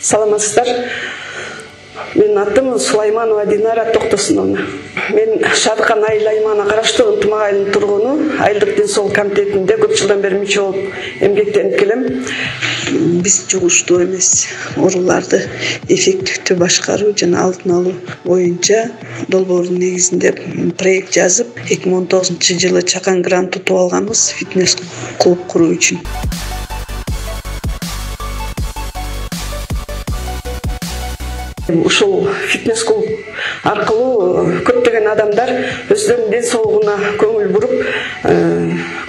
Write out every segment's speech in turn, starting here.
Саламатсыздар. Менин атым Сулайманова Динара Токтосуновна. Мен Шаркан айыл аймагына караштуу Ынтымак айылынын тургуну, айылдык ден соолук комитетинде көп жылдан бери мүчө болуп эмгектенип келем. Биз жугуштуу эмес ооруларды эффективдүү башкаруу жана алдын алуу боюнча долбоордун негизинде проект жазып, 2019-жылы Чакан грант утуп алганбыз фитнес клуб куруу үчүн. Ушул фитнес клуб аркылуу көптөгөн адамдар өздөрүнүн ден соолугуна көңүл буруп,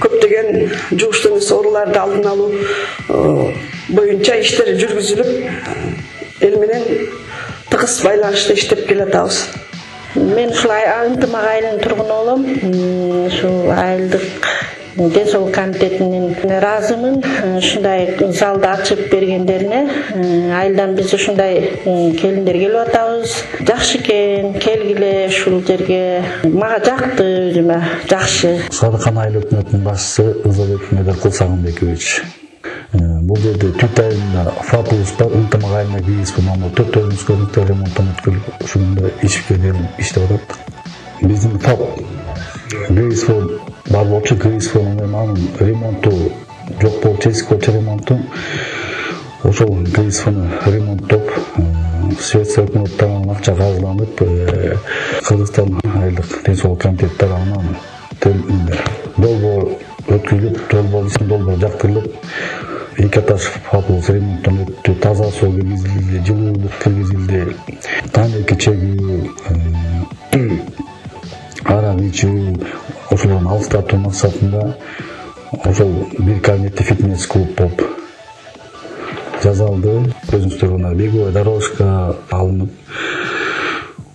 көптөгөн жугуштуу эмес ооруларды алдын алуу боюнча иштер жүргүзүлүп, эл менен тыгыз байланышта иштеп келатабыз. Мен ушул Ынтымак айылынын тургуну болом. Ушул айылдык ден соолук комитетинин ыраазымын. Ушундай залды ачып бергендерине. Айылдан биз ушундай келиндер келип атабыз. Жакшы экен, келгиле ушул жерге. Мага жакты, өзүмө жакшы. Шаркан айыл өкмөтүнүн башчысы Ызабек Медеркул Сагынбекович. Бул жерде Түт айылында фабулус бар, Ынтымак айылына киргизип номер 4 өзүбүздүн ремонттон өткөрүлүп, ушунда ишкерлер иштеп атат. Биздин фаб Грейсфол бар болчу, Грейсфолдун ремонту жок болуп, тесик болчу ремонту. Ошол Грейсфолду ремонттоп, Швеция өкмөтү тарабынан акча каржыланып, Кыргызстан айылдык ден соолук комитети тарабынан долбоор өткөрүлүп, долбоор жактырылып, 2 этаж фабулус ремонттон өттү, таза суу киргизилди, жылуулук киргизилди, тамеки чегүү, арак ичүү, ошолордун алыстатуу максатында ошол бир кабинетте фитнес клуб болуп жасалды. Өзүңүздөр мына беговая дорожка алынып,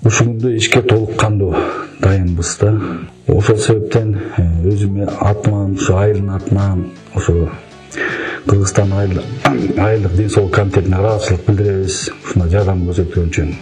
ушул күндө ишке толук кандуу дайынбыз да. Ошол себептен өзүмө атынан, ушу айылдын атынан, ошо Кыргызстан айылдык ден соолук комитетине ыраазычылык билдиребиз, ушуна жардам көрсөткөн үчүн.